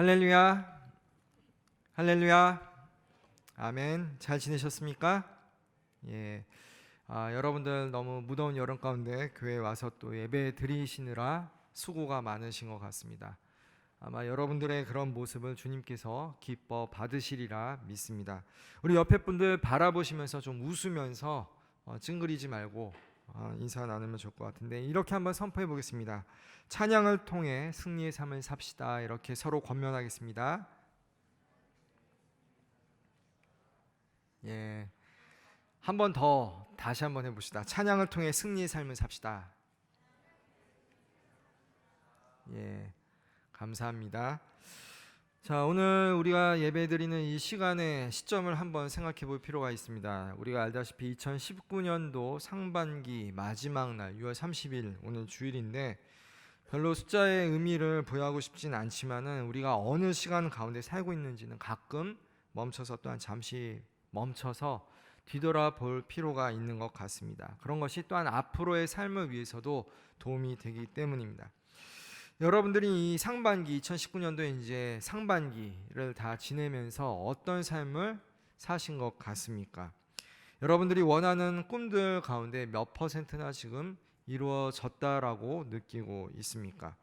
할렐루야, 할렐루야, 아멘. 잘 지내셨습니까? 예, 여러분들 너무 무더운 여름 가운데 교회에 와서 또 예배 드리시느라 수고가 많으신 것 같습니다. 아마 여러분들의 그런 모습을 주님께서 기뻐 받으시리라 믿습니다. 우리 옆에 분들 바라보시면서 좀 웃으면서 찡그리지 말고 인사 나누면 좋을 것 같은데, 이렇게 한번 선포해 보겠습니다. 찬양을 통해 승리의 삶을 삽시다. 이렇게 서로 권면하겠습니다. 예, 한 번 더 다시 한번 해봅시다. 찬양을 통해 승리의 삶을 삽시다. 예, 감사합니다. 자, 오늘 우리가 예배드리는 이 시간의 시점을 한번 생각해 볼 필요가 있습니다. 우리가 알다시피 2019년도 상반기 마지막 날 6월 30일 오늘 주일인데, 별로 숫자의 의미를 부여하고 싶진 않지만은 우리가 어느 시간 가운데 살고 있는지는 가끔 멈춰서, 또한 잠시 멈춰서 뒤돌아볼 필요가 있는 것 같습니다. 그런 것이 또한 앞으로의 삶을 위해서도 도움이 되기 때문입니다. 여러분들이 이 상반기 2019년도에 이제 상반기를 다 지내면서 어떤 삶을 사신 것 같습니까? 여러분들이 원하는 꿈들 가운데 몇 퍼센트나 지금 이루어졌다라고 느끼고 있습니까?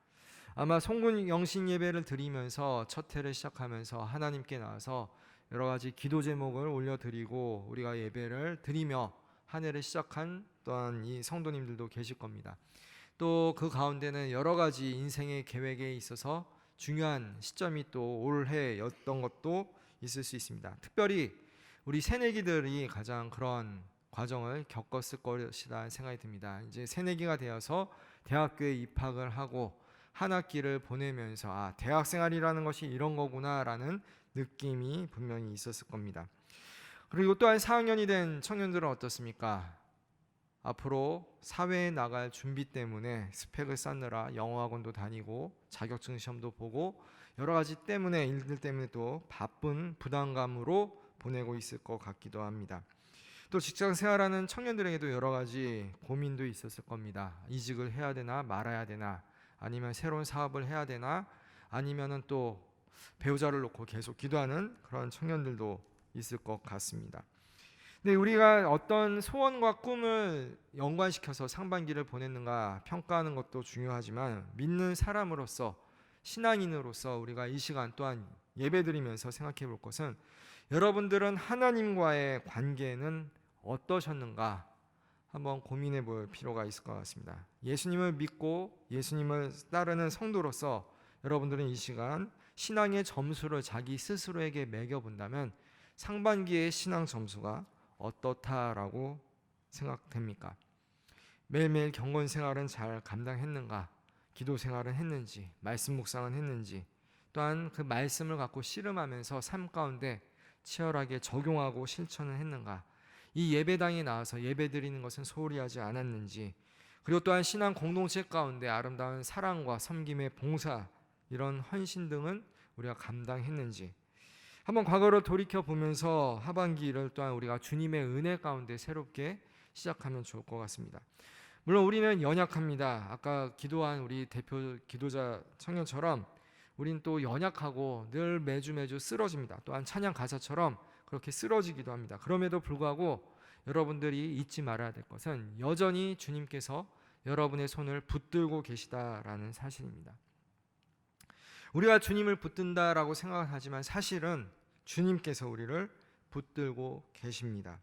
아마 송군 영신 예배를 드리면서 첫 해를 시작하면서 하나님께 나와서 여러 가지 기도 제목을 올려드리고 우리가 예배를 드리며 한 해를 시작한 또한 이 성도님들도 계실 겁니다. 또 그 가운데는 여러 가지 인생의 계획에 있어서 중요한 시점이 또 올해였던 것도 있을 수 있습니다. 특별히 우리 새내기들이 가장 그런 과정을 겪었을 것이라는 생각이 듭니다. 이제 새내기가 되어서 대학교에 입학을 하고 한 학기를 보내면서 대학 생활이라는 것이 이런 거구나라는 느낌이 분명히 있었을 겁니다. 그리고 또한 4학년이 된 청년들은 어떻습니까? 앞으로 사회에 나갈 준비 때문에 스펙을 쌓느라 영어학원도 다니고 자격증 시험도 보고 여러 가지 때문에, 일들 때문에 또 바쁜 부담감으로 보내고 있을 것 같기도 합니다. 또 직장 생활하는 청년들에게도 여러 가지 고민도 있었을 겁니다. 이직을 해야 되나 말아야 되나, 아니면 새로운 사업을 해야 되나, 아니면은 또 배우자를 놓고 계속 기도하는 그런 청년들도 있을 것 같습니다. 근데 우리가 어떤 소원과 꿈을 연관시켜서 상반기를 보냈는가 평가하는 것도 중요하지만, 믿는 사람으로서, 신앙인으로서 우리가 이 시간 또한 예배드리면서 생각해 볼 것은, 여러분들은 하나님과의 관계는 어떠셨는가 한번 고민해 볼 필요가 있을 것 같습니다. 예수님을 믿고 예수님을 따르는 성도로서 여러분들은 이 시간 신앙의 점수를 자기 스스로에게 매겨본다면 상반기의 신앙 점수가 어떻다라고 생각됩니까? 매일매일 경건 생활은 잘 감당했는가? 기도 생활은 했는지, 말씀 묵상은 했는지, 또한 그 말씀을 갖고 씨름하면서 삶 가운데 치열하게 적용하고 실천을 했는가? 이 예배당에 나와서 예배드리는 것은 소홀히 하지 않았는지, 그리고 또한 신앙 공동체 가운데 아름다운 사랑과 섬김의 봉사, 이런 헌신 등은 우리가 감당했는지 한번 과거로 돌이켜 보면서 하반기를 또한 우리가 주님의 은혜 가운데 새롭게 시작하면 좋을 것 같습니다. 물론 우리는 연약합니다. 아까 기도한 우리 대표 기도자 청년처럼 우리는 또 연약하고 늘 매주 쓰러집니다. 또한 찬양 가사처럼 그렇게 쓰러지기도 합니다. 그럼에도 불구하고 여러분들이 잊지 말아야 될 것은 여전히 주님께서 여러분의 손을 붙들고 계시다라는 사실입니다. 우리가 주님을 붙든다라고 생각하지만 사실은 주님께서 우리를 붙들고 계십니다.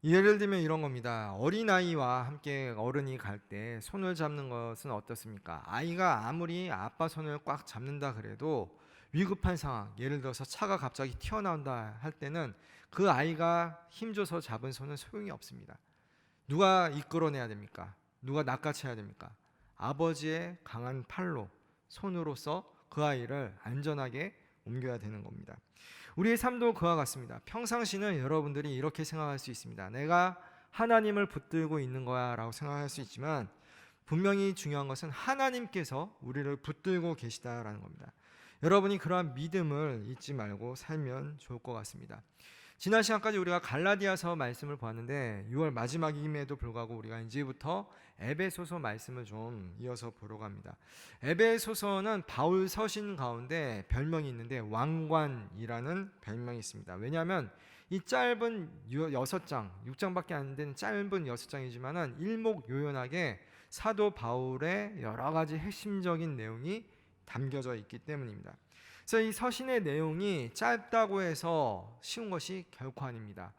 예를 들면 이런 겁니다. 어린아이와 함께 어른이 갈 때 손을 잡는 것은 어떻습니까? 아이가 아무리 아빠 손을 꽉 잡는다 그래도 위급한 상황, 예를 들어서 차가 갑자기 튀어나온다 할 때는 그 아이가 힘줘서 잡은 손은 소용이 없습니다. 누가 이끌어내야 됩니까? 누가 낚아채야 됩니까? 아버지의 강한 팔로, 손으로서 그 아이를 안전하게 옮겨야 되는 겁니다. 우리의 삶도 그와 같습니다. 평상시는 여러분들이 이렇게 생각할 수 있습니다. 내가 하나님을 붙들고 있는 거야 라고 생각할 수 있지만, 분명히 중요한 것은 하나님께서 우리를 붙들고 계시다라는 겁니다. 여러분이 그러한 믿음을 잊지 말고 살면 좋을 것 같습니다. 지난 시간까지 우리가 갈라디아서 말씀을 보았는데 6월 마지막임에도 불구하고 우리가 이제부터 에베소서 말씀을 좀 이어서 보러 갑니다. 에베소서는 바울 서신 가운데 별명이 있는데 왕관이라는 별명이 있습니다. 왜냐하면 이 짧은 6장, 6장밖에 안 되는 짧은 6장이지만은 일목요연하게 사도 바울의 여러 가지 핵심적인 내용이 담겨져 있기 때문입니다. 그래서 이 서신의 내용이 짧다고 해서 쉬운 것이 결코 아닙니다.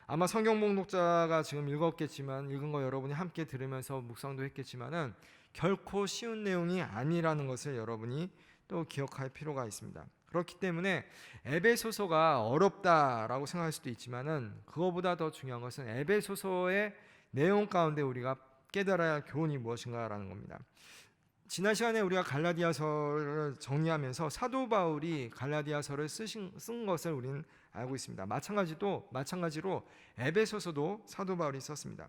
아마 성경 봉독자가 지금 읽은 거 여러분이 함께 들으면서 묵상도 했겠지만은 결코 쉬운 내용이 아니라는 것을 여러분이 또 기억할 필요가 있습니다. 그렇기 때문에 에베소서가 어렵다라고 생각할 수도 있지만은 그거보다 더 중요한 것은 에베소서의 내용 가운데 우리가 깨달아야 할 교훈이 무엇인가라는 겁니다. 지난 시간에 우리가 갈라디아서를 정리하면서 사도 바울이 갈라디아서를 쓴 것을 우리는 알고 있습니다. 마찬가지로 에베소서도 사도 바울이 썼습니다.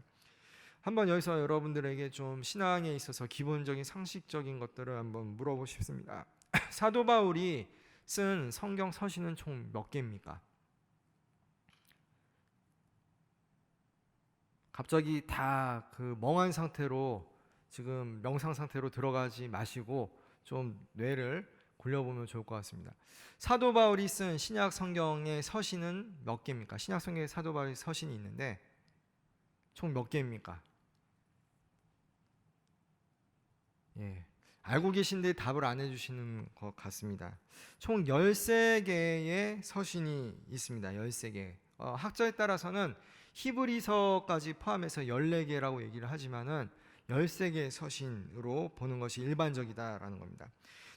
한번 여기서 여러분들에게 좀 신앙에 있어서 기본적인 상식적인 것들을 한번 물어보고 싶습니다. 사도 바울이 쓴 성경 서신은 총 몇 개입니까? 갑자기 다 그 멍한 상태로 지금 명상 상태로 들어가지 마시고 좀 뇌를 굴려보면 좋을 것 같습니다. 사도 바울이 쓴 신약 성경의 서신은 몇 개입니까? 신약 성경에 사도 바울의 서신이 있는데 총 몇 개입니까? 예, 알고 계신데 답을 안 해주시는 것 같습니다. 총 13개의 서신이 있습니다. 13개. 학자에 따라서는 히브리서까지 포함해서 14개라고 얘기를 하지만은 13개의 서신으로 보는 것이 일반적이다라는 겁니다.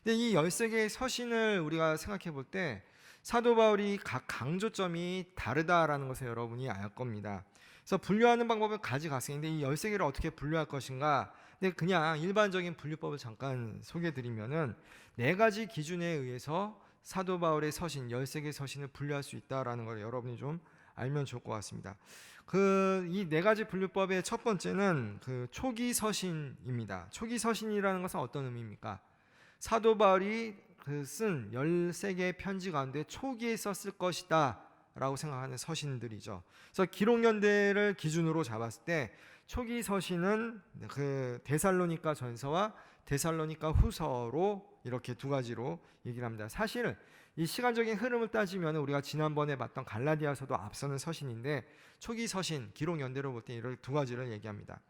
근데 이 13개의 서신을 우리가 생각해 볼 때 사도 바울이 각 강조점이 다르다라는 것을 여러분이 알 겁니다. 그래서 분류하는 방법은 가지각색인데 이 13개를 어떻게 분류할 것인가? 근데 그냥 일반적인 분류법을 잠깐 소개해 드리면은 4가지 기준에 의해서 사도 바울의 서신 13개 서신을 분류할 수 있다라는 걸 여러분이 좀 알면 좋을 것 같습니다. 이 4가지 분류법의 첫 번째는 초기 서신입니다. 초기 서신이라는 것은 어떤 의미입니까? 사도 바울이 쓴 13개의 편지 가운데 초기에 썼을 것이다 라고 생각하는 서신들이죠. 그래서 기록연대를 기준으로 잡았을 때 초기 서신은 데살로니가 전서와 데살로니가 후서로 이렇게 2가지로 얘기를 합니다. 사실 이 시간적인 흐름을 따지면 우리가 지난번에 봤던 갈라디아서도 앞서는 서신인데 초기 서신, 기록 연대로 볼 때 이런 2가지를 얘기합니다.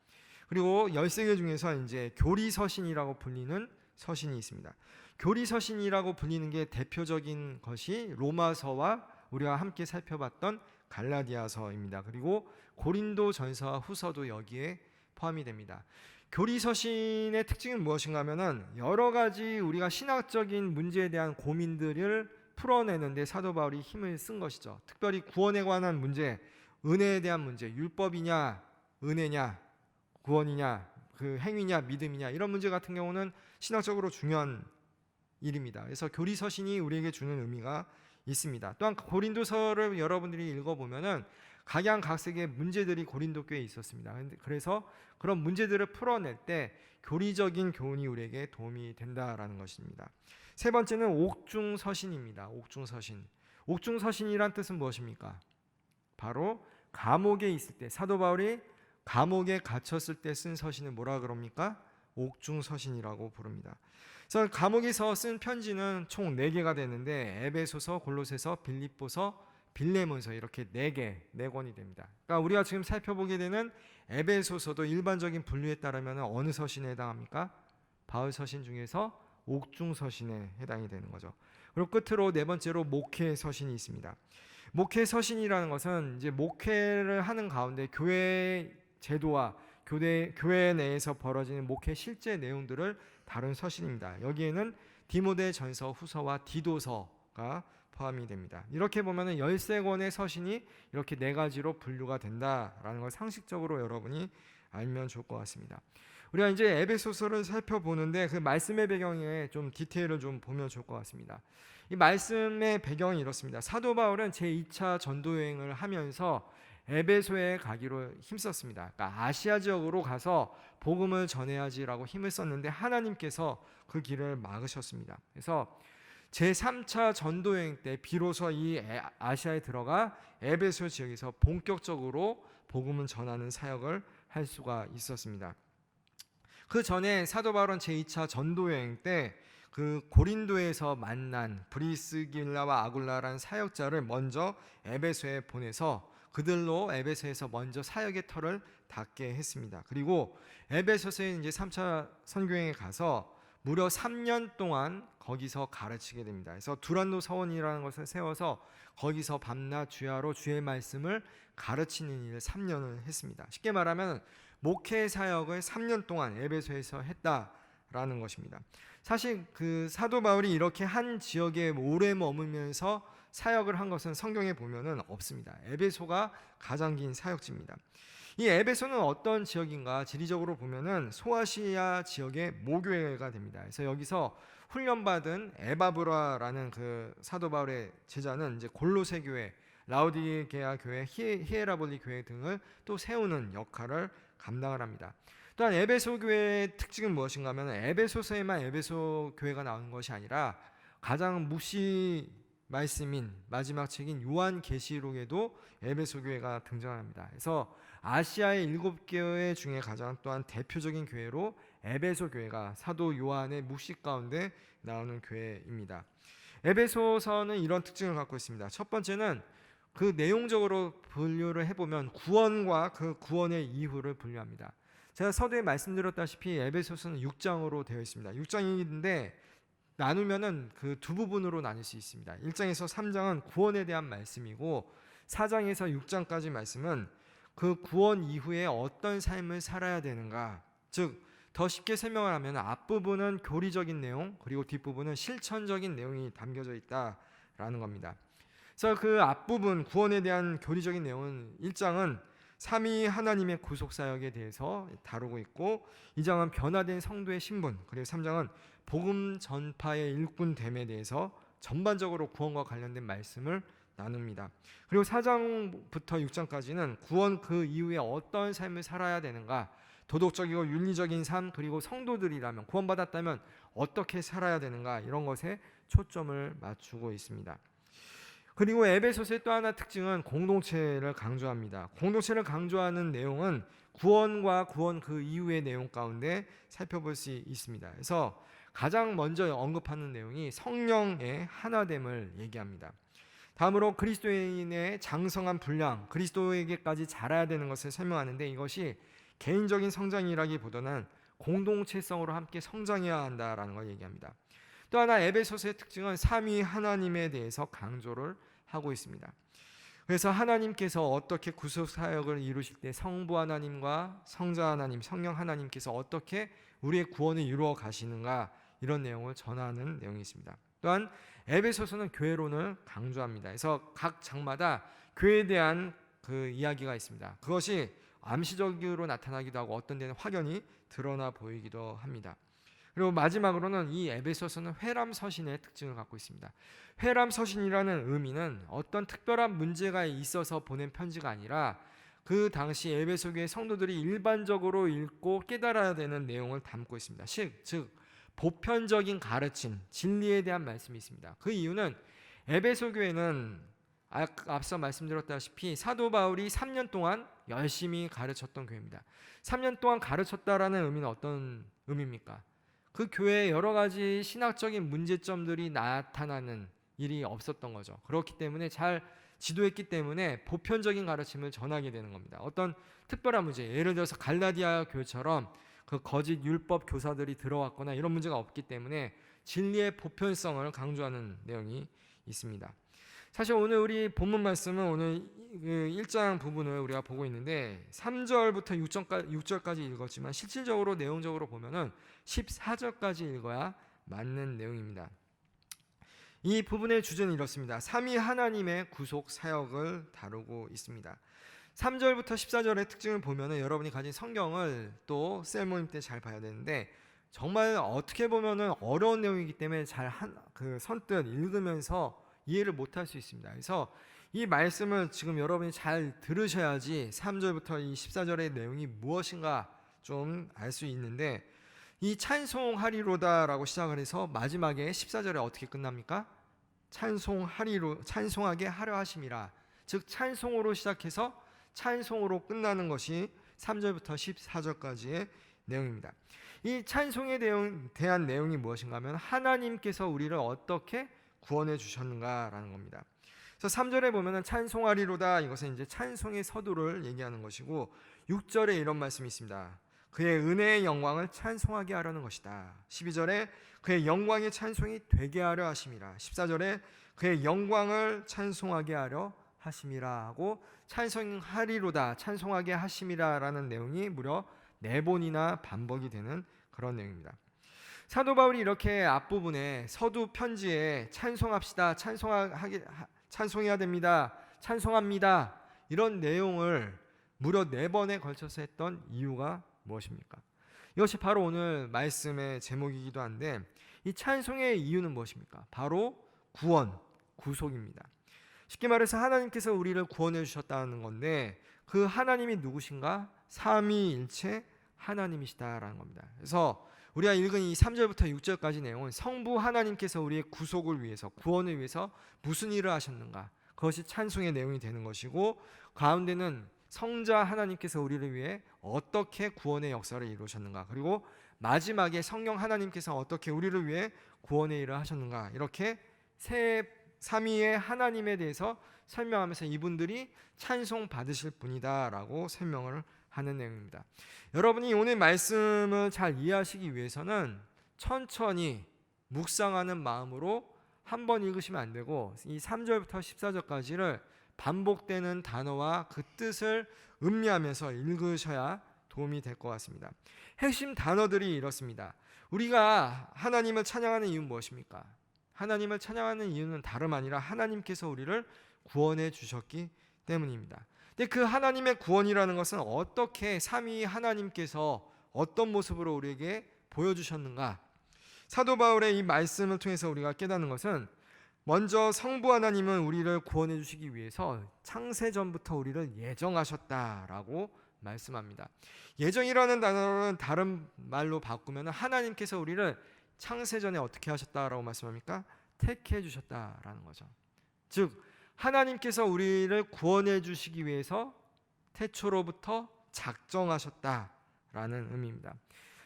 그리고 13개 중에서 이제 교리 서신이라고 불리는 서신이 있습니다. 교리 서신이라고 불리는 게 대표적인 것이 로마서와 우리가 함께 살펴봤던 갈라디아서입니다. 그리고 고린도 전서와 후서도 여기에 포함이 됩니다. 교리 서신의 특징은 무엇인가 하면은 여러 가지 우리가 신학적인 문제에 대한 고민들을 풀어내는데 사도 바울이 힘을 쓴 것이죠. 특별히 구원에 관한 문제, 은혜에 대한 문제, 율법이냐, 은혜냐, 구원이냐, 행위냐, 믿음이냐 이런 문제 같은 경우는 신학적으로 중요한 일입니다. 그래서 교리 서신이 우리에게 주는 의미가 있습니다. 또한 고린도서를 여러분들이 읽어보면은 각양각색의 문제들이 고린도 교회에 있었습니다. 그래서 그런 문제들을 풀어낼 때 교리적인 교훈이 우리에게 도움이 된다라는 것입니다. 세 번째는 옥중서신입니다. 옥중서신. 옥중서신이란 뜻은 무엇입니까? 바로 감옥에 있을 때 사도 바울이 감옥에 갇혔을 때 쓴 서신을 뭐라 그럽니까? 옥중서신이라고 부릅니다. 그래서 감옥에서 쓴 편지는 총 4개가 되는데 에베소서, 골로새서, 빌립보서, 빌레몬서 이렇게 4권이 됩니다. 그러니까 우리가 지금 살펴보게 되는 에베소서도 일반적인 분류에 따르면 어느 서신에 해당합니까? 바울 서신 중에서 옥중 서신에 해당이 되는 거죠. 그리고 끝으로 4번째로 목회 서신이 있습니다. 목회 서신이라는 것은 이제 목회를 하는 가운데 교회 제도와 교회 내에서 벌어지는 목회 실제 내용들을 다룬 서신입니다. 여기에는 디모데 전서, 후서와 디도서가 포함이 됩니다. 이렇게 보면은 13권의 서신이 이렇게 4가지로 분류가 된다라는 걸 상식적으로 여러분이 알면 좋을 것 같습니다. 우리가 이제 에베소서를 살펴보는데 그 말씀의 배경에 좀 디테일을 좀 보면 좋을 것 같습니다. 이 말씀의 배경이 이렇습니다. 사도 바울은 제2차 전도여행을 하면서 에베소에 가기로 힘썼습니다. 그러니까 아시아 지역으로 가서 복음을 전해야지라고 힘을 썼는데 하나님께서 그 길을 막으셨습니다. 그래서 제3차 전도 여행 때 비로소 이 아시아에 들어가 에베소 지역에서 본격적으로 복음을 전하는 사역을 할 수가 있었습니다. 그 전에 사도 바울은 제2차 전도 여행 때 그 고린도에서 만난 브리스길라와 아굴라라는 사역자를 먼저 에베소에 보내서 그들로 에베소에서 먼저 사역의 터를 닿게 했습니다. 그리고 에베소서에 이제 3차 선교행에 가서 무려 3년 동안 거기서 가르치게 됩니다. 그래서 두란노 서원이라는 것을 세워서 거기서 밤낮 주야로 주의 말씀을 가르치는 일을 3년을 했습니다. 쉽게 말하면 목회 사역을 3년 동안 에베소에서 했다라는 것입니다. 사실 그 사도 바울이 이렇게 한 지역에 오래 머물면서 사역을 한 것은 성경에 보면은 없습니다. 에베소가 가장 긴 사역지입니다. 이 에베소는 어떤 지역인가? 지리적으로 보면은 소아시아 지역의 모교회가 됩니다. 그래서 여기서 훈련받은 에바브라라는 그 사도 바울의 제자는 이제 골로새 교회, 라우디게아 교회, 히에라볼리 교회 등을 또 세우는 역할을 감당을 합니다. 또한 에베소 교회의 특징은 무엇인가 하면 에베소서에만 에베소 교회가 나오는 것이 아니라 가장 묵시 말씀인 마지막 책인 요한계시록에도 에베소 교회가 등장합니다. 그래서 아시아의 7교회 중에 가장 또한 대표적인 교회로 에베소 교회가 사도 요한의 묵시 가운데 나오는 교회입니다. 에베소서는 이런 특징을 갖고 있습니다. 첫 번째는 그 내용적으로 분류를 해보면 구원과 그 구원의 이후를 분류합니다. 제가 서두에 말씀드렸다시피 에베소서는 6장으로 되어 있습니다. 6장인데 나누면은 그 두 부분으로 나눌 수 있습니다. 1장에서 3장은 구원에 대한 말씀이고 4장에서 6장까지 말씀은 그 구원 이후에 어떤 삶을 살아야 되는가, 즉 더 쉽게 설명을 하면 앞부분은 교리적인 내용, 그리고 뒷부분은 실천적인 내용이 담겨져 있다라는 겁니다. 그래서 그 앞부분 구원에 대한 교리적인 내용은 1장은 삼위 하나님의 구속사역에 대해서 다루고 있고 2장은 변화된 성도의 신분, 그리고 3장은 복음 전파의 일꾼됨에 대해서 전반적으로 구원과 관련된 말씀을 나눕니다. 그리고 4장부터 6장까지는 구원 그 이후에 어떤 삶을 살아야 되는가, 도덕적이고 윤리적인 삶, 그리고 성도들이라면 구원받았다면 어떻게 살아야 되는가, 이런 것에 초점을 맞추고 있습니다. 그리고 에베소서의 또 하나 특징은 공동체를 강조합니다. 공동체를 강조하는 내용은 구원과 구원 그 이후의 내용 가운데 살펴볼 수 있습니다. 그래서 가장 먼저 언급하는 내용이 성령의 하나됨을 얘기합니다. 다음으로 그리스도인의 장성한 분량, 그리스도에게까지 자라야 되는 것을 설명하는데 이것이 개인적인 성장이라기보다는 공동체성으로 함께 성장해야 한다라는 걸 얘기합니다. 또 하나 에베소서의 특징은 삼위 하나님에 대해서 강조를 하고 있습니다. 그래서 하나님께서 어떻게 구속 사역을 이루실 때 성부 하나님과 성자 하나님, 성령 하나님께서 어떻게 우리의 구원을 이루어 가시는가, 이런 내용을 전하는 내용이 있습니다. 또한 에베소서는 교회론을 강조합니다. 그래서 각 장마다 교회에 대한 그 이야기가 있습니다. 그것이 암시적으로 나타나기도 하고 어떤 데는 확연히 드러나 보이기도 합니다. 그리고 마지막으로는 이 에베소서는 회람서신의 특징을 갖고 있습니다. 회람서신이라는 의미는 어떤 특별한 문제가 있어서 보낸 편지가 아니라 그 당시 에베소 교회 성도들이 일반적으로 읽고 깨달아야 되는 내용을 담고 있습니다. 즉 보편적인 가르침, 진리에 대한 말씀이 있습니다. 그 이유는 에베소 교회는 앞서 말씀드렸다시피 사도 바울이 3년 동안 열심히 가르쳤던 교회입니다. 3년 동안 가르쳤다라는 의미는 어떤 의미입니까? 그 교회에 여러 가지 신학적인 문제점들이 나타나는 일이 없었던 거죠. 그렇기 때문에 잘 지도했기 때문에 보편적인 가르침을 전하게 되는 겁니다. 어떤 특별한 문제, 예를 들어서 갈라디아 교회처럼 그 거짓 율법 교사들이 들어왔거나 이런 문제가 없기 때문에 진리의 보편성을 강조하는 내용이 있습니다. 사실 오늘 우리 본문 말씀은 오늘 1장 부분을 우리가 보고 있는데 3절부터 6절까지 읽었지만 실질적으로 내용적으로 보면은 14절까지 읽어야 맞는 내용입니다. 이 부분의 주제는 이렇습니다. 삼위 하나님의 구속 사역을 다루고 있습니다. 3절부터 14절의 특징을 보면은 여러분이 가진 성경을 또 셀 모임 때 잘 봐야 되는데 정말 어떻게 보면은 어려운 내용이기 때문에 잘 선뜻 읽으면서 이해를 못할 수 있습니다. 그래서 이 말씀을 지금 여러분이 잘 들으셔야지 3절부터 이 14절의 내용이 무엇인가 좀 알 수 있는데 이 찬송하리로다라고 시작을 해서 마지막에 14절에 어떻게 끝납니까? 찬송하게 하려 하심이라. 즉 찬송으로 시작해서 찬송으로 끝나는 것이 3절부터 14절까지의 내용입니다. 이 찬송에 대한 내용이 무엇인가 하면 하나님께서 우리를 어떻게 구원해 주셨는가라는 겁니다. 그래서 3절에 보면은 찬송하리로다, 이것은 이제 찬송의 서두를 얘기하는 것이고, 6절에 이런 말씀이 있습니다. 그의 은혜의 영광을 찬송하게 하려는 것이다. 12절에 그의 영광의 찬송이 되게 하려 하심이라. 14절에 그의 영광을 찬송하게 하려 하심이라 하고, 찬송하리로다, 찬송하게 하심이라라는 내용이 무려 4번이나 반복이 되는 그런 내용입니다. 사도 바울이 이렇게 앞부분에 서두 편지에 찬송합시다, 찬송해야 됩니다, 찬송합니다, 이런 내용을 무려 4번에 걸쳐서 했던 이유가 무엇입니까? 이것이 바로 오늘 말씀의 제목이기도 한데, 이 찬송의 이유는 무엇입니까? 바로 구원, 구속입니다. 쉽게 말해서 하나님께서 우리를 구원해 주셨다는 건데, 그 하나님이 누구신가? 삼위일체 하나님이시다라는 겁니다. 그래서 우리가 읽은 이 3절부터 6절까지 내용은 성부 하나님께서 우리의 구속을 위해서, 구원을 위해서 무슨 일을 하셨는가, 그것이 찬송의 내용이 되는 것이고, 가운데는 성자 하나님께서 우리를 위해 어떻게 구원의 역사를 이루셨는가, 그리고 마지막에 성령 하나님께서 어떻게 우리를 위해 구원의 일을 하셨는가, 이렇게 삼위의 하나님에 대해서 설명하면서 이분들이 찬송 받으실 분이다라고 설명을 하는 내용입니다. 여러분이 오늘 말씀을 잘 이해하시기 위해서는 천천히 묵상하는 마음으로 한 번 읽으시면 안 되고, 이 3절부터 14절까지를 반복되는 단어와 그 뜻을 음미하면서 읽으셔야 도움이 될 것 같습니다. 핵심 단어들이 이렇습니다. 우리가 하나님을 찬양하는 이유는 무엇입니까? 하나님을 찬양하는 이유는 다름 아니라 하나님께서 우리를 구원해 주셨기 때문입니다. 근데 그 하나님의 구원이라는 것은 어떻게 삼위 하나님께서 어떤 모습으로 우리에게 보여주셨는가? 사도 바울의 이 말씀을 통해서 우리가 깨닫는 것은, 먼저 성부 하나님은 우리를 구원해 주시기 위해서 창세전부터 우리를 예정하셨다라고 말씀합니다. 예정이라는 단어는 다른 말로 바꾸면 하나님께서 우리를 창세전에 어떻게 하셨다라고 말씀합니까? 택해 주셨다라는 거죠. 즉 하나님께서 우리를 구원해 주시기 위해서 태초로부터 작정하셨다라는 의미입니다.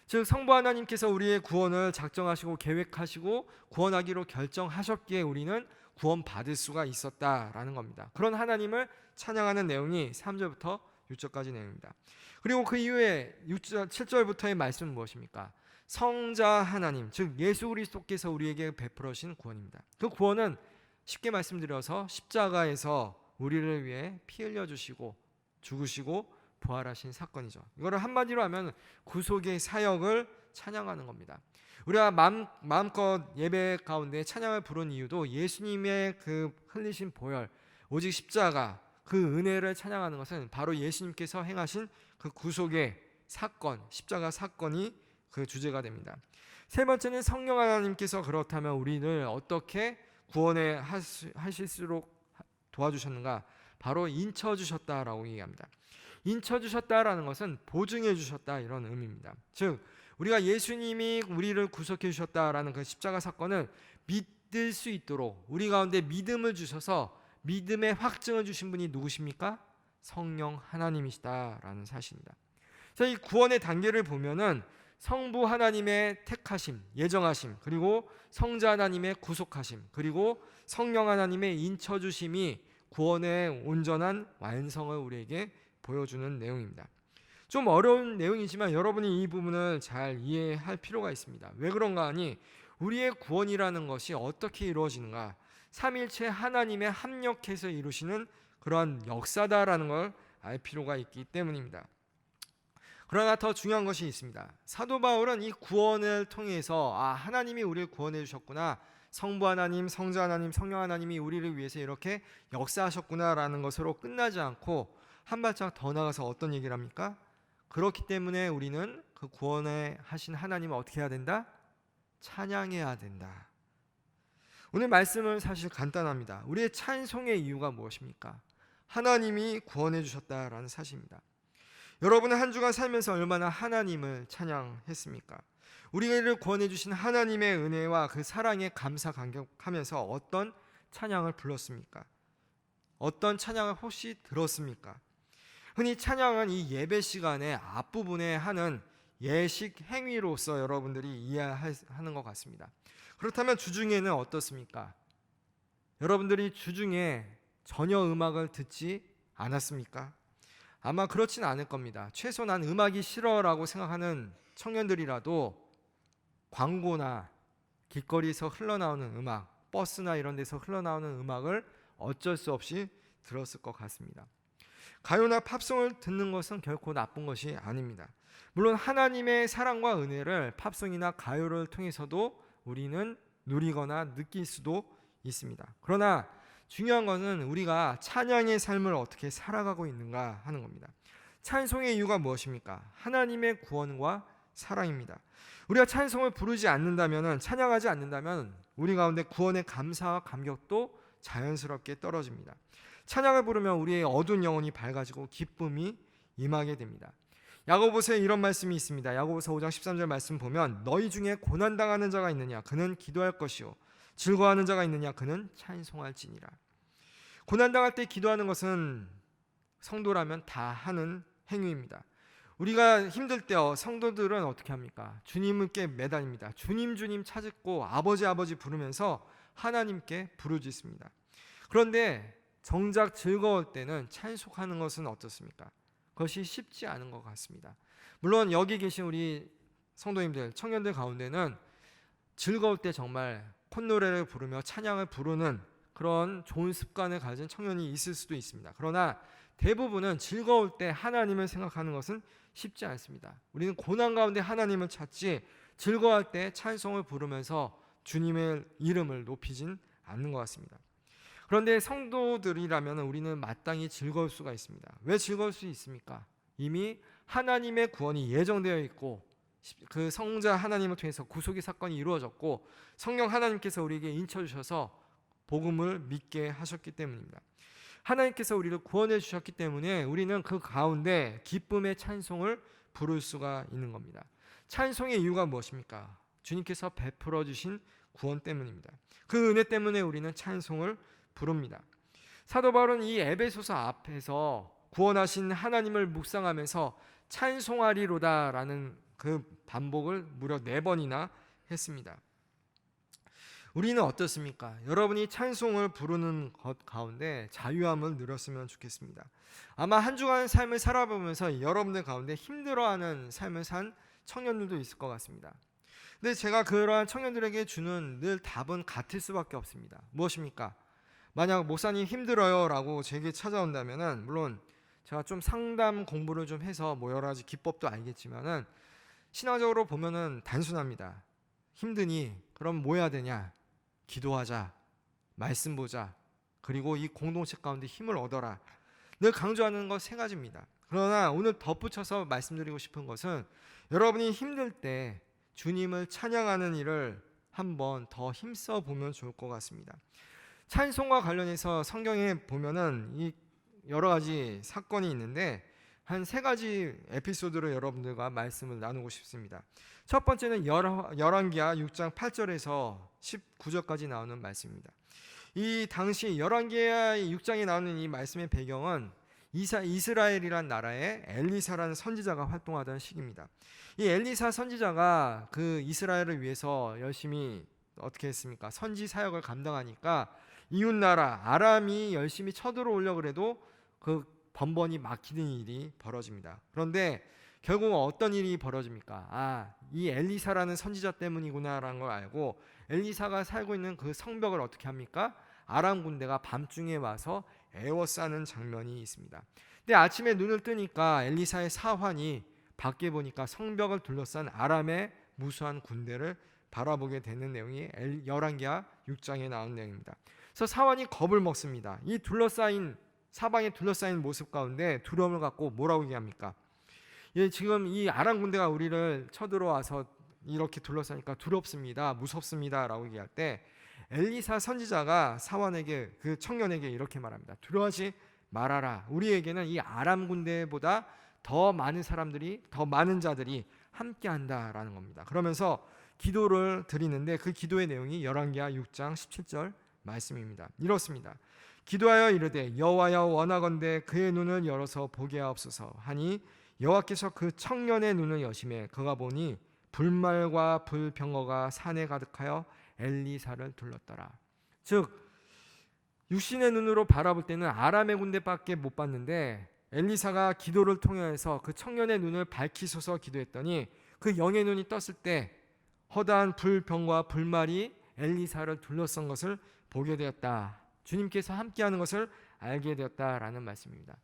즉 성부 하나님께서 우리의 구원을 작정하시고 계획하시고 구원하기로 결정하셨기에 우리는 구원받을 수가 있었다라는 겁니다. 그런 하나님을 찬양하는 내용이 3절부터 6절까지 내용입니다. 그리고 그 이후에 6절, 7절부터의 말씀은 무엇입니까? 성자 하나님, 즉 예수 그리스도께서 우리에게 베풀으신 구원입니다. 그 구원은 쉽게 말씀드려서 십자가에서 우리를 위해 피 흘려주시고 죽으시고 부활하신 사건이죠. 이거를 한마디로 하면 구속의 사역을 찬양하는 겁니다. 우리가 마음껏 예배 가운데 찬양을 부른 이유도 예수님의 그 흘리신 보혈, 오직 십자가, 그 은혜를 찬양하는 것은 바로 예수님께서 행하신 그 구속의 사건, 십자가 사건이 그 주제가 됩니다. 세 번째는 성령 하나님께서 그렇다면 우리를 어떻게 구원해 하실수록 도와주셨는가? 바로 인쳐주셨다라고 얘기합니다. 인쳐주셨다라는 것은 보증해 주셨다, 이런 의미입니다. 즉 우리가 예수님이 우리를 구속해 주셨다라는 그 십자가 사건을 믿을 수 있도록 우리 가운데 믿음을 주셔서 믿음의 확증을 주신 분이 누구십니까? 성령 하나님이시다라는 사실입니다. 그래서 이 구원의 단계를 보면은 성부 하나님의 택하심, 예정하심, 그리고 성자 하나님의 구속하심, 그리고 성령 하나님의 인쳐주심이 구원의 온전한 완성을 우리에게 보여주는 내용입니다. 좀 어려운 내용이지만 여러분이 이 부분을 잘 이해할 필요가 있습니다. 왜 그런가 하니 우리의 구원이라는 것이 어떻게 이루어지는가, 삼일체 하나님의 합력해서 이루시는 그러한 역사다라는 걸 알 필요가 있기 때문입니다. 그러나 더 중요한 것이 있습니다. 사도 바울은 이 구원을 통해서 하나님이 우리를 구원해 주셨구나, 성부 하나님, 성자 하나님, 성령 하나님이 우리를 위해서 이렇게 역사하셨구나라는 것으로 끝나지 않고 한 발짝 더 나가서 어떤 얘기를 합니까? 그렇기 때문에 우리는 그 구원에 하신 하나님을 어떻게 해야 된다? 찬양해야 된다. 오늘 말씀은 사실 간단합니다. 우리의 찬송의 이유가 무엇입니까? 하나님이 구원해 주셨다라는 사실입니다. 여러분은 한 주간 살면서 얼마나 하나님을 찬양했습니까? 우리를 구원해 주신 하나님의 은혜와 그 사랑에 감사 감격하면서 어떤 찬양을 불렀습니까? 어떤 찬양을 혹시 들었습니까? 흔히 찬양은 이 예배 시간의 앞부분에 하는 예식 행위로서 여러분들이 이해하는 것 같습니다. 그렇다면 주중에는 어떻습니까? 여러분들이 주중에 전혀 음악을 듣지 않았습니까? 아마 그렇진 않을 겁니다. 최소 난 음악이 싫어라고 생각하는 청년들이라도 광고나 길거리에서 흘러나오는 음악, 버스나 이런 데서 흘러나오는 음악을 어쩔 수 없이 들었을 것 같습니다. 가요나 팝송을 듣는 것은 결코 나쁜 것이 아닙니다. 물론 하나님의 사랑과 은혜를 팝송이나 가요를 통해서도 우리는 누리거나 느낄 수도 있습니다. 그러나 중요한 것은 우리가 찬양의 삶을 어떻게 살아가고 있는가 하는 겁니다. 찬송의 이유가 무엇입니까? 하나님의 구원과 사랑입니다. 우리가 찬송을 부르지 않는다면, 찬양하지 않는다면 우리 가운데 구원의 감사와 감격도 자연스럽게 떨어집니다. 찬양을 부르면 우리의 어두운 영혼이 밝아지고 기쁨이 임하게 됩니다. 야고보서에 이런 말씀이 있습니다. 야고보서 5장 13절 말씀 보면 너희 중에 고난당하는 자가 있느냐 그는 기도할 것이요 즐거워하는 자가 있느냐 그는 찬송할지니라. 고난당할 때 기도하는 것은 성도라면 다 하는 행위입니다. 우리가 힘들 때 성도들은 어떻게 합니까? 주님께 매달립니다. 주님 주님 찾고 아버지 아버지 부르면서 하나님께 부르짖습니다. 그런데 정작 즐거울 때는 찬송하는 것은 어떻습니까? 그것이 쉽지 않은 것 같습니다. 물론 여기 계신 우리 성도님들, 청년들 가운데는 즐거울 때 정말 콧노래를 부르며 찬양을 부르는 그런 좋은 습관을 가진 청년이 있을 수도 있습니다. 그러나 대부분은 즐거울 때 하나님을 생각하는 것은 쉽지 않습니다. 우리는 고난 가운데 하나님을 찾지 즐거워할 때 찬송을 부르면서 주님의 이름을 높이진 않는 것 같습니다. 그런데 성도들이라면 우리는 마땅히 즐거울 수가 있습니다. 왜 즐거울 수 있습니까? 이미 하나님의 구원이 예정되어 있고 그 성자 하나님을 통해서 구속의 사건이 이루어졌고 성령 하나님께서 우리에게 인쳐주셔서 복음을 믿게 하셨기 때문입니다. 하나님께서 우리를 구원해 주셨기 때문에 우리는 그 가운데 기쁨의 찬송을 부를 수가 있는 겁니다. 찬송의 이유가 무엇입니까? 주님께서 베풀어 주신 구원 때문입니다. 그 은혜 때문에 우리는 찬송을 부릅니다. 사도 바울은 이 에베소서 앞에서 구원하신 하나님을 묵상하면서 찬송하리로다라는 그 반복을 무려 4번이나 했습니다. 우리는 어떻습니까? 여러분이 찬송을 부르는 것 가운데 자유함을 누렸으면 좋겠습니다. 아마 한 주간 삶을 살아보면서 여러분들 가운데 힘들어하는 삶을 산 청년들도 있을 것 같습니다. 근데 제가 그러한 청년들에게 주는 늘 답은 같을 수밖에 없습니다. 무엇입니까? 만약 목사님 힘들어요 라고 제게 찾아온다면 물론 제가 좀 상담 공부를 좀 해서 뭐 여러 가지 기법도 알겠지만은 신앙적으로 보면은 단순합니다. 힘드니 그럼 뭐 해야 되냐? 기도하자, 말씀 보자, 그리고 이 공동체 가운데 힘을 얻어라. 늘 강조하는 것 3가지입니다. 그러나 오늘 덧붙여서 말씀드리고 싶은 것은 여러분이 힘들 때 주님을 찬양하는 일을 한번 더 힘써 보면 좋을 것 같습니다. 찬송과 관련해서 성경에 보면은 이 여러 가지 사건이 있는데 한 3가지 에피소드를 여러분들과 말씀을 나누고 싶습니다. 첫 번째는 열왕기하 6장 8절에서 19절까지 나오는 말씀입니다. 이 당시 열왕기하 6장에 나오는 이 말씀의 배경은 이스라엘이란 나라에 엘리사라는 선지자가 활동하던 시기입니다. 이 엘리사 선지자가 그 이스라엘을 위해서 열심히 어떻게 했습니까? 선지 사역을 감당하니까 이웃 나라 아람이 열심히 쳐들어오려고 그래도 그 번번이 막히는 일이 벌어집니다. 그런데 결국 어떤 일이 벌어집니까? 이 엘리사라는 선지자 때문이구나라는 걸 알고 엘리사가 살고 있는 그 성벽을 어떻게 합니까? 아람 군대가 밤중에 와서 에워싸는 장면이 있습니다. 근데 아침에 눈을 뜨니까 엘리사의 사환이 밖에 보니까 성벽을 둘러싼 아람의 무수한 군대를 바라보게 되는 내용이 열왕기하 6장에 나온 내용입니다. 그래서 사환이 겁을 먹습니다. 이 사방에 둘러싸인 모습 가운데 두려움을 갖고 뭐라고 얘기합니까? 지금 이 아람 군대가 우리를 쳐들어와서 이렇게 둘러싸니까 두렵습니다, 무섭습니다 라고 얘기할 때 엘리사 선지자가 사환에게, 그 청년에게 이렇게 말합니다. 두려워하지 말아라. 우리에게는 이 아람 군대보다 더 많은 사람들이, 더 많은 자들이 함께한다라는 겁니다. 그러면서 기도를 드리는데 그 기도의 내용이 열왕기하 6장 17절 말씀입니다. 이렇습니다. 기도하여 이르되 여호와여 원하건대 그의 눈을 열어서 보게 하옵소서 하니 여호와께서 그 청년의 눈을 여심해 그가 보니 불말과 불병거가 산에 가득하여 엘리사를 둘렀더라. 즉 육신의 눈으로 바라볼 때는 아람의 군대밖에 못 봤는데 엘리사가 기도를 통해서 그 청년의 눈을 밝히소서 기도했더니 그 영의 눈이 떴을 때 허다한 불병과 불말이 엘리사를 둘러싼 것을 보게 되었다. 주님께서 함께하는 것을 알게 되었다라는 말씀입니다.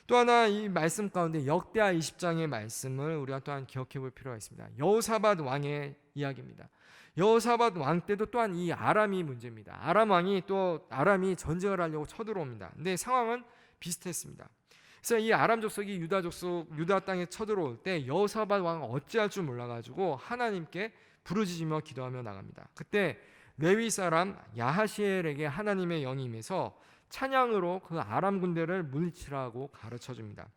또 하나 이 말씀 가운데 역대하 20장의 말씀을 우리가 또한 기억해 볼 필요가 있습니다. 여호사밧 왕의 이야기입니다. 여호사밧 왕 때도 또한 이 아람이 문제입니다. 아람이 전쟁을 하려고 쳐들어옵니다. 근데 상황은 비슷했습니다. 그래서 이 아람 족속이 유다 땅에 쳐들어올 때 여호사밧 왕은 어찌할 줄 몰라가지고 하나님께 부르짖으며 기도하며 나갑니다. 그때 레위 사람 야하시엘에게 하나님의 영이 임해서 찬양으로 그 아람 군대를 물리치라고 가르쳐 줍니다.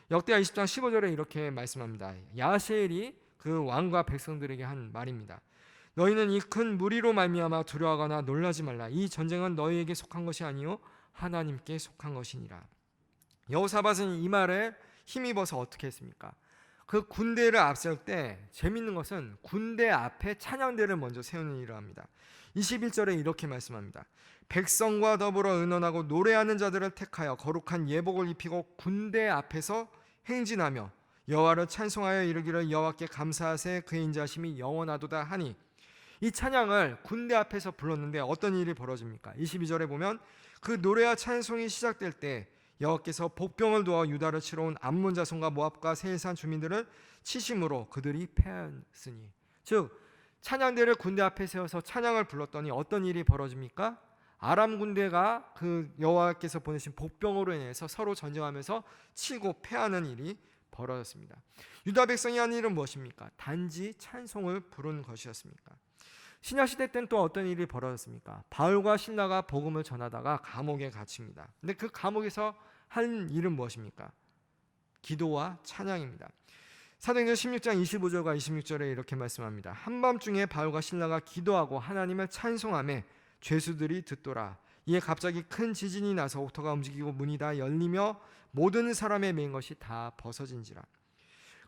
역대하 20장 15절에 이렇게 말씀합니다. 야하시엘이 그 왕과 백성들에게 한 말입니다. 너희는 이 큰 무리로 말미암아 두려워하거나 놀라지 말라. 이 전쟁은 너희에게 속한 것이 아니요 하나님께 속한 것이니라. 여호사밧은 이 말에 힘입어서 어떻게 했습니까? 그 군대를 앞세울 때 재밌는 것은 군대 앞에 찬양대를 먼저 세우는 일을 합니다. 21절에 이렇게 말씀합니다. 백성과 더불어 의논하고 노래하는 자들을 택하여 거룩한 예복을 입히고 군대 앞에서 행진하며 여호와를 찬송하여 이르기를 여호와께 감사하세 그의 인자하심이 영원하도다 하니 이 찬양을 군대 앞에서 불렀는데 어떤 일이 벌어집니까? 22절에 보면 그 노래와 찬송이 시작될 때 여호와께서 복병을 두어 유다를 치러 온 암몬 자손과 모압과 세일산 주민들을 치심으로 그들이 패하였으니 즉 찬양대를 군대 앞에 세워서 찬양을 불렀더니 어떤 일이 벌어집니까? 아람 군대가 그 여호와께서 보내신 복병으로 인해서 서로 전쟁하면서 치고 패하는 일이 벌어졌습니다. 유다 백성이 한 일은 무엇입니까? 단지 찬송을 부른 것이었습니까? 신약시대 때는 또 어떤 일이 벌어졌습니까? 바울과 실라가 복음을 전하다가 감옥에 갇힙니다. 근데 그 감옥에서 한 일은 무엇입니까? 기도와 찬양입니다. 사도행전 16장 25절과 26절에 이렇게 말씀합니다. 한밤중에 바울과 실라가 기도하고 하나님을 찬송하며 죄수들이 듣더라. 이에 갑자기 큰 지진이 나서 옥토가 움직이고 문이 다 열리며 모든 사람의 매인 것이 다 벗어진지라.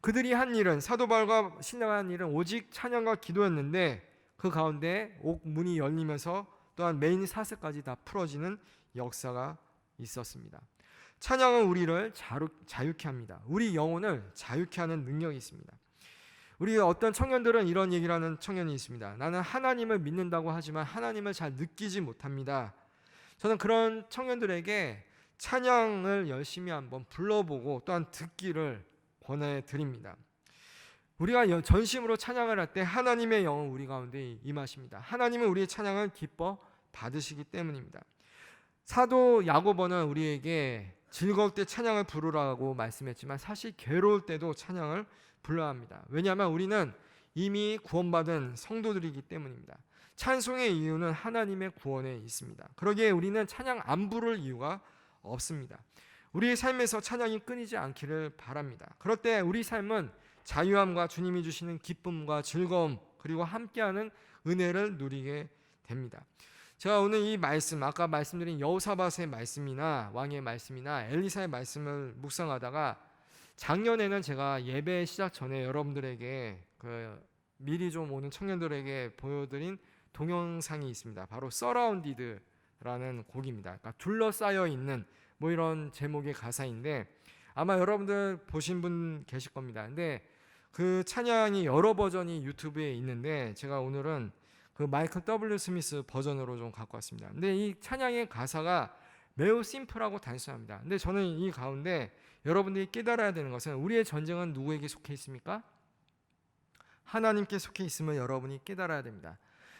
그들이 한 일은 사도 바울과 실라가 한 일은 오직 찬양과 기도였는데 그 가운데 옥문이 열리면서 또한 메인 사슬까지 다 풀어지는 역사가 있었습니다. 찬양은 우리를 자유케 합니다. 우리 영혼을 자유케 하는 능력이 있습니다. 우리 어떤 청년들은 이런 얘기를 하는 청년이 있습니다. 나는 하나님을 믿는다고 하지만 하나님을 잘 느끼지 못합니다. 저는 그런 청년들에게 찬양을 열심히 한번 불러보고 또한 듣기를 권해드립니다. 우리가 전심으로 찬양을 할 때 하나님의 영은 우리 가운데 임하십니다. 하나님은 우리의 찬양을 기뻐 받으시기 때문입니다. 사도 야고보는 우리에게 즐거울 때 찬양을 부르라고 말씀했지만 사실 괴로울 때도 찬양을 불러야 합니다. 왜냐하면 우리는 이미 구원받은 성도들이기 때문입니다. 찬송의 이유는 하나님의 구원에 있습니다. 그러기에 우리는 찬양 안 부를 이유가 없습니다. 우리의 삶에서 찬양이 끊이지 않기를 바랍니다. 그럴 때 우리 삶은 자유함과 주님이 주시는 기쁨과 즐거움 그리고 함께하는 은혜를 누리게 됩니다. 제가 오늘 이 말씀 아까 말씀드린 여호사밧의 말씀이나 왕의 말씀이나 엘리사의 말씀을 묵상하다가 작년에는 제가 예배 시작 전에 여러분들에게 미리 좀 오는 청년들에게 보여드린 동영상이 있습니다. 바로 서라운디드라는 곡입니다. 그러니까 둘러싸여 있는 뭐 이런 제목의 가사인데 아마 여러분들 보신 분 계실 겁니다. 근데 그 찬양이 여러 버전이 유튜브에 있는데 제가 오늘은 그 마이클 W 스미스 버전으로 좀 갖고 왔습니다. 근데 이 찬양의 가사가 매우 심플하고 단순합니다. 근데 저는 이 가운데 여러분들이 깨달아야 되는 것은 우리의 전쟁은 누구에게 속해 있습니까? 하나님께 속해 있음을 여러분이 깨달아야 됩니다.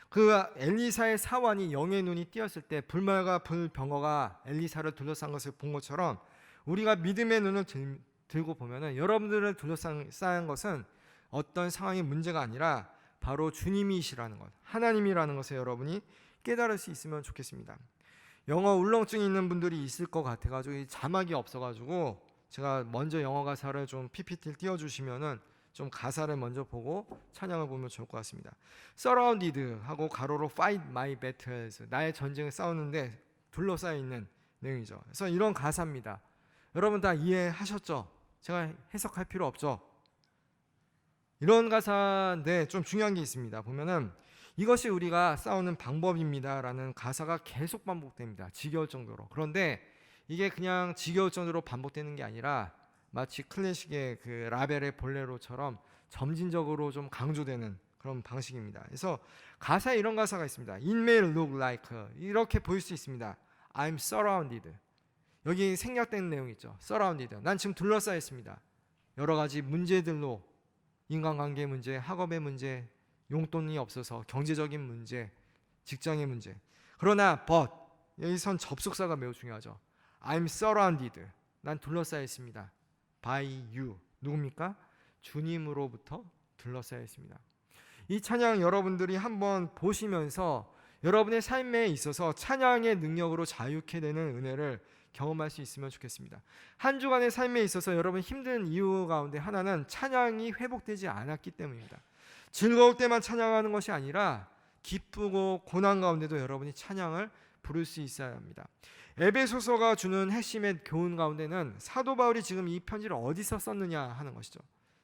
그 엘리사의 사환이 영의 눈이 띄었을 때 불말과 불병거가 엘리사를 둘러싼 것을 본 것처럼 우리가 믿음의 눈을 들고 보면은 여러분들을 둘러싼 것은 어떤 상황의 문제가 아니라 바로 주님이시라는 것, 하나님이라는 것을 여러분이 깨달을 수 있으면 좋겠습니다. 영어 울렁증이 있는 분들이 있을 것 같아가지고 자막이 없어가지고 제가 먼저 영어 가사를 좀 PPT를 띄워주시면은 좀 가사를 먼저 보고 찬양을 보면 좋을 것 같습니다. Surrounded 하고 가로로 Fight my battles, 나의 전쟁을 싸우는데 둘러싸여 있는 내용이죠. 그래서 이런 가사입니다. 여러분 다 이해하셨죠? 제가 해석할 필요 없죠? 이런 가사인데 좀 중요한 게 있습니다. 보면은 이것이 우리가 싸우는 방법입니다 라는 가사가 계속 반복됩니다. 지겨울 정도로. 그런데 이게 그냥 지겨울 정도로 반복되는 게 아니라 마치 클래식의 그 라벨의 볼레로처럼 점진적으로 좀 강조되는 그런 방식입니다. 그래서 가사에 이런 가사가 있습니다. It may look like, 이렇게 보일 수 있습니다. I'm surrounded. 여기 생략된 내용 있죠. surrounded. 난 지금 둘러싸여 있습니다. 여러 가지 문제들로, 인간관계 문제, 학업의 문제, 용돈이 없어서 경제적인 문제, 직장의 문제. 그러나 but, 여기선 접속사가 매우 중요하죠. I'm surrounded. 난 둘러싸여 있습니다. by you. 누굽니까? 주님으로부터 둘러싸여 있습니다. 이 찬양 여러분들이 한번 보시면서 여러분의 삶에 있어서 찬양의 능력으로 자유케 되는 은혜를 경험할 수 있으면 좋겠습니다. 한 주간의 삶에 있어서 여러분 힘든 이유 가운데 하나는 찬양이 회복되지 않았기 때문입니다. 즐거울 때만 찬양하는 것이 아니라 기쁘고 고난 가운데도 여러분이 찬양을 부를 수 있어야 합니다. 에베소서가 주는 핵심의 교훈 가운데는 사도 바울이 지금 이 편지를 어디서 썼느냐 하는 것이죠.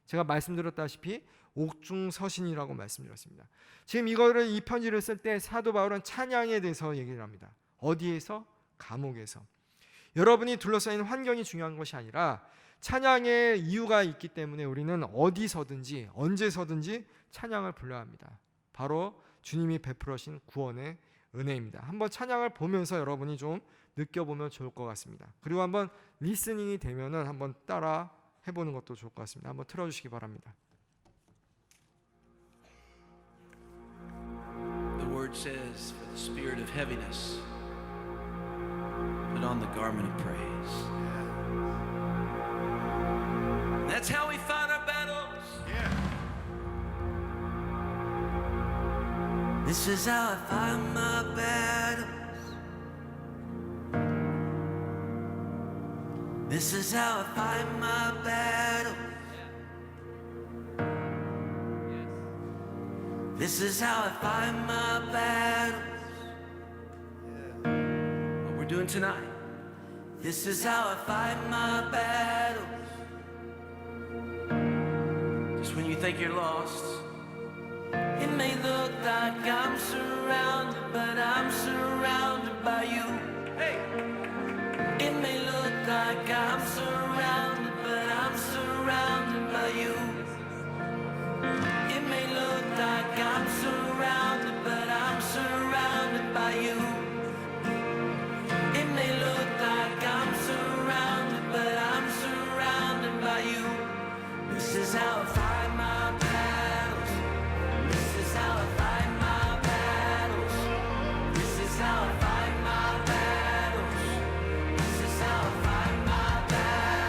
제가 말씀드렸다시피 옥중서신이라고 말씀드렸습니다. 지금 이 편지를 쓸 때 사도 바울은 찬양에 대해서 얘기를 합니다. 어디에서? 감옥에서. 여러분이 둘러싸인 환경이 중요한 것이 아니라 찬양의 이유가 있기 때문에 우리는 어디서든지 언제서든지 찬양을 불러야 합니다. 바로 주님이 베풀으신 구원의 은혜입니다. 한번 찬양을 보면서 여러분이 좀 느껴보면 좋을 것 같습니다. 그리고 한번 리스닝이 되면은 한번 따라 해보는 것도 좋을 것 같습니다. 한번 틀어주시기 바랍니다. The word says, for the spirit of heaviness, put on the garment of praise. That's how we fight our battles. This is how I fight my battles. This is how I fight my battles. This is how I fight my battles. What we're doing tonight. This is how I fight my battles. Just when you think you're lost, it may look like I'm surrounded, but I'm surrounded by you. Hey! It may look like I'm surrounded, but I'm surrounded by you. It may look like I'm surrounded, but I'm surrounded by you. It may look like I'm surrounded, but I'm surrounded by you. This is how I fight my battles. This is how I fight my battles. This is how I fight my battles. This is how I fight my battles.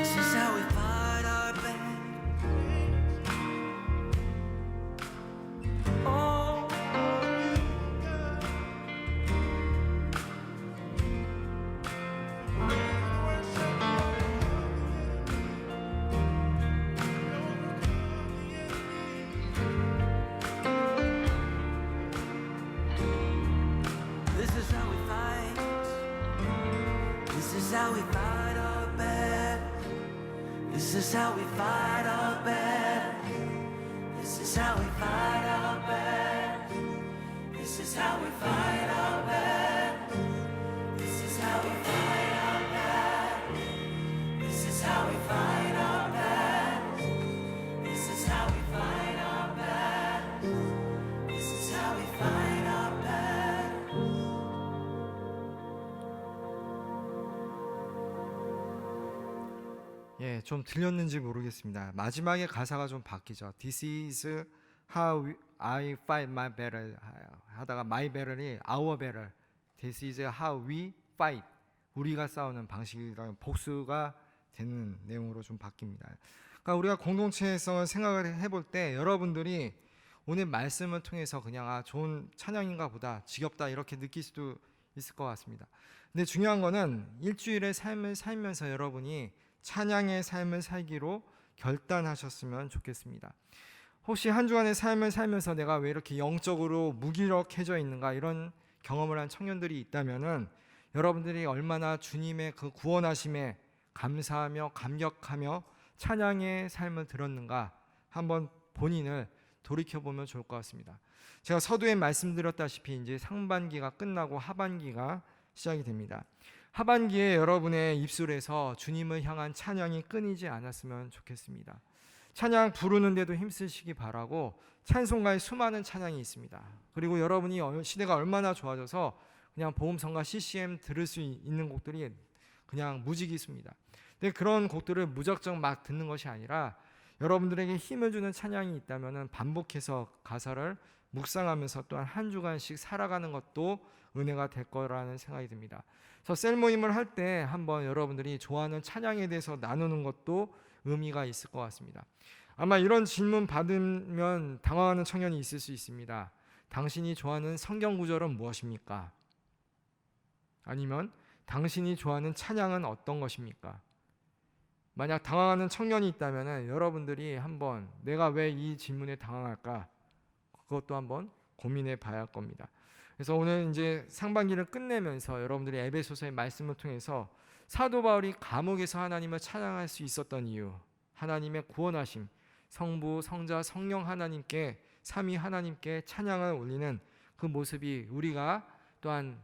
It's how we fight our battle. This is how we fight our battle. Oh, this is how we fight. This is how we fight our battle. This is how we fight our battle. This is how we fight our battle. This is how we fight our battle. This is how we fight our battle. This is how we fight our battle. This is how we fight our battle. This is how we fight our battle. 예, 좀 들렸는지 모르겠습니다. 마지막에 가사가 좀 바뀌죠. This is how I fight my battle 하다가 my battle이 our battle. This is how we fight. 우리가 싸우는 방식이랑 복수가 되는 내용으로 좀 바뀝니다. 그러니까 우리가 공동체에서 생각을 해볼 때 여러분들이 오늘 말씀을 통해서 그냥 좋은 찬양인가 보다, 지겹다 이렇게 느낄 수도 있을 것 같습니다. 근데 중요한 거는 일주일의 삶을 살면서 여러분이 찬양의 삶을 살기로 결단하셨으면 좋겠습니다. 혹시 한 주간의 삶을 살면서 내가 왜 이렇게 영적으로 무기력해져 있는가 이런 경험을 한 청년들이 있다면은 여러분들이 얼마나 주님의 그 구원하심에 감사하며 감격하며 찬양의 삶을 들었는가 한번 본인을 돌이켜보면 좋을 것 같습니다. 제가 서두에 말씀드렸다시피 이제 상반기가 끝나고 하반기가 시작이 됩니다. 하반기에 여러분의 입술에서 주님을 향한 찬양이 끊이지 않았으면 좋겠습니다. 찬양 부르는데도 힘쓰시기 바라고 찬송가에 수많은 찬양이 있습니다. 그리고 여러분이 시대가 얼마나 좋아져서 그냥 복음성가 CCM 들을 수 있는 곡들이 그냥 무지기수입니다. 근데 그런 곡들을 무작정 막 듣는 것이 아니라 여러분들에게 힘을 주는 찬양이 있다면 반복해서 가사를 묵상하면서 또한 한 주간씩 살아가는 것도 은혜가 될 거라는 생각이 듭니다. 그래서 셀 모임을 할 때 한번 여러분들이 좋아하는 찬양에 대해서 나누는 것도 의미가 있을 것 같습니다. 아마 이런 질문 받으면 당황하는 청년이 있을 수 있습니다. 당신이 좋아하는 성경 구절은 무엇입니까? 아니면 당신이 좋아하는 찬양은 어떤 것입니까? 만약 당황하는 청년이 있다면 여러분들이 한번 내가 왜 이 질문에 당황할까? 그것도 한번 고민해 봐야 할 겁니다. 그래서 오늘 이제 상반기를 끝내면서 여러분들이 에베소서의 말씀을 통해서 사도 바울이 감옥에서 하나님을 찬양할 수 있었던 이유, 하나님의 구원하심, 성부, 성자, 성령 하나님께 삼위 하나님께 찬양을 올리는 그 모습이 우리가 또한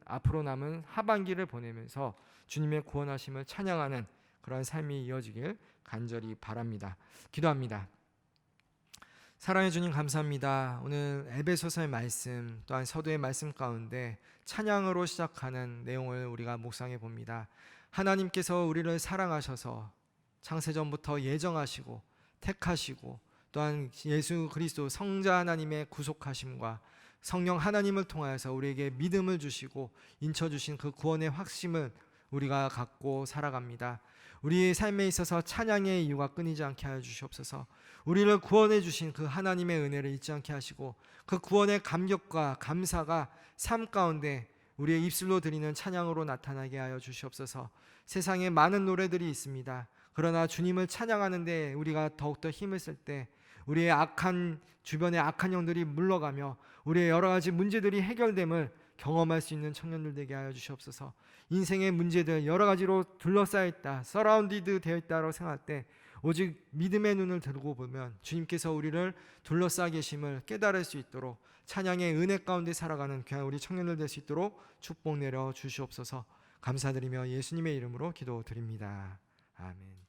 앞으로 남은 하반기를 보내면서 주님의 구원하심을 찬양하는 그런 삶이 이어지길 간절히 바랍니다. 기도합니다. 사랑해 주님 감사합니다. 오늘 에베소서의 말씀 또한 서두의 말씀 가운데 찬양으로 시작하는 내용을 우리가 묵상해 봅니다. 하나님께서 우리를 사랑하셔서 창세전부터 예정하시고 택하시고 또한 예수 그리스도 성자 하나님의 구속하심과 성령 하나님을 통하여서 우리에게 믿음을 주시고 인쳐주신 그 구원의 확신을 우리가 갖고 살아갑니다. 우리의 삶에 있어서 찬양의 이유가 끊이지 않게 하여 주시옵소서. 우리를 구원해 주신 그 하나님의 은혜를 잊지 않게 하시고 그 구원의 감격과 감사가 삶 가운데 우리의 입술로 드리는 찬양으로 나타나게 하여 주시옵소서. 세상에 많은 노래들이 있습니다. 그러나 주님을 찬양하는데 우리가 더욱더 힘을 쓸 때 우리의 주변의 악한 영들이 물러가며 우리의 여러 가지 문제들이 해결됨을 경험할 수 있는 청년들 되게 하여 주시옵소서. 인생의 문제들 여러 가지로 둘러싸여 있다, 서라운디드 되어 있다고 생각할 때 오직 믿음의 눈을 들고 보면 주님께서 우리를 둘러싸 계심을 깨달을 수 있도록 찬양의 은혜 가운데 살아가는 귀한 우리 청년들 될 수 있도록 축복 내려 주시옵소서. 감사드리며 예수님의 이름으로 기도드립니다. 아멘.